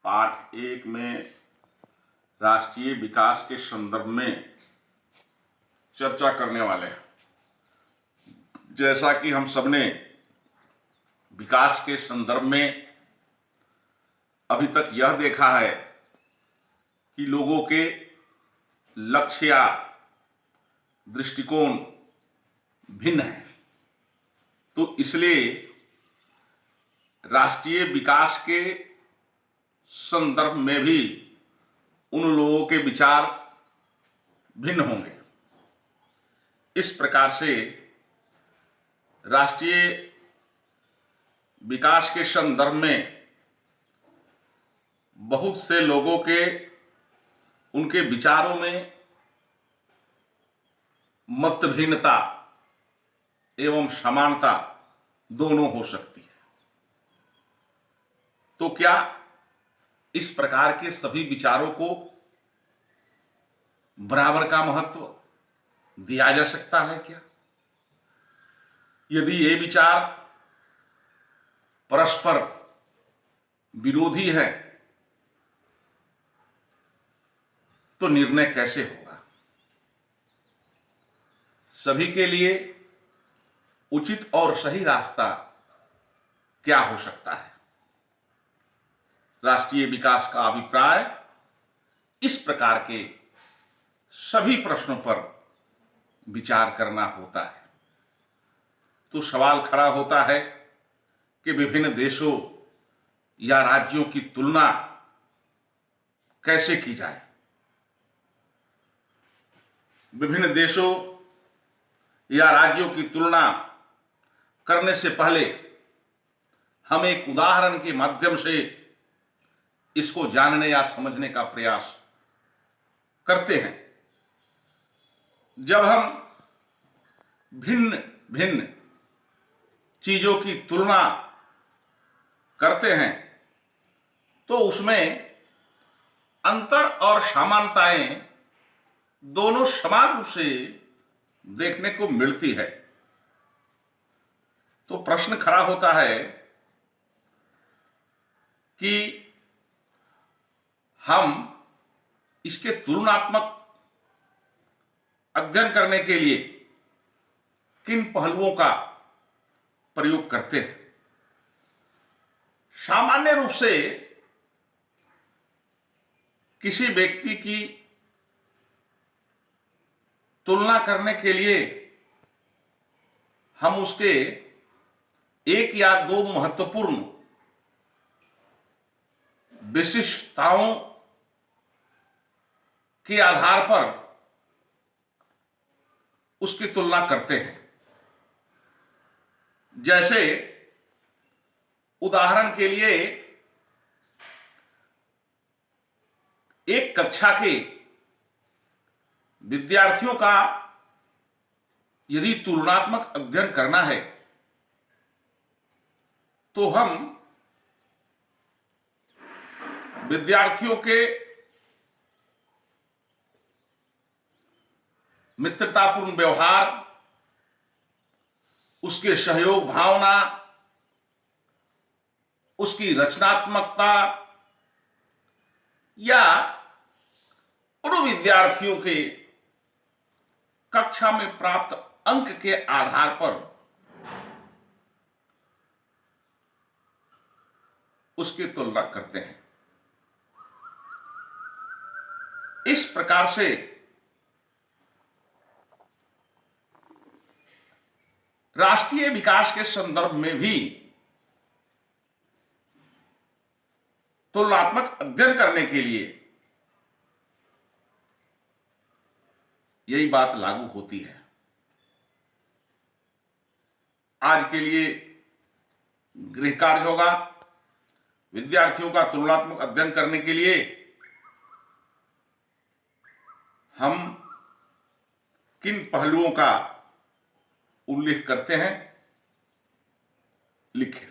पाठ 1 में राष्ट्रीय विकास के संदर्भ में चर्चा करने वाले हैं। जैसा कि हम सबने विकास के संदर्भ में अभी तक यह देखा है कि लोगों के लक्ष्य या दृष्टिकोण भिन्न है, तो इसलिए राष्ट्रीय विकास के संदर्भ में भी उन लोगों के विचार भिन्न होंगे। इस प्रकार से राष्ट्रीय विकास के संदर्भ में बहुत से लोगों के उनके विचारों में मतभिन्नता एवं समानता दोनों हो सकती है। तो क्या इस प्रकार के सभी विचारों को बराबर का महत्व दिया जा सकता है क्या? यदि ये विचार परस्पर विरोधी है तो निर्णय कैसे होगा? सभी के लिए उचित और सही रास्ता क्या हो सकता है? राष्ट्रीय विकास का अभिप्राय इस प्रकार के सभी प्रश्नों पर विचार करना होता है। तो सवाल खड़ा होता है कि विभिन्न देशों या राज्यों की तुलना कैसे की जाए। विभिन्न देशों या राज्यों की तुलना करने से पहले हम एक उदाहरण के माध्यम से इसको जानने या समझने का प्रयास करते हैं। जब हम भिन्न भिन्न चीजों की तुलना करते हैं तो उसमें अंतर और समानताएं दोनों समान रूप से देखने को मिलती है। तो प्रश्न खड़ा होता है कि हम इसके तुलनात्मक अध्ययन करने के लिए किन पहलुओं का प्रयोग करते हैं। सामान्य रूप से किसी व्यक्ति की तुलना करने के लिए हम उसके एक या दो महत्वपूर्ण विशिष्टताओं के आधार पर उसकी तुलना करते हैं। जैसे उदाहरण के लिए एक कक्षा के विद्यार्थियों का यदि तुलनात्मक अध्ययन करना है तो हम विद्यार्थियों के मित्रतापूर्ण व्यवहार, उसके सहयोग भावना, उसकी रचनात्मकता या उन विद्यार्थियों के कक्षा में प्राप्त अंक के आधार पर उसकी तुलना करते हैं। इस प्रकार से राष्ट्रीय विकास के संदर्भ में भी तुलनात्मक अध्ययन करने के लिए यही बात लागू होती है। आज के लिए गृह कार्य होगा। विद्यार्थियों का तुलनात्मक अध्ययन करने के लिए हम किन पहलुओं का उल्लेख करते हैं, लिखें।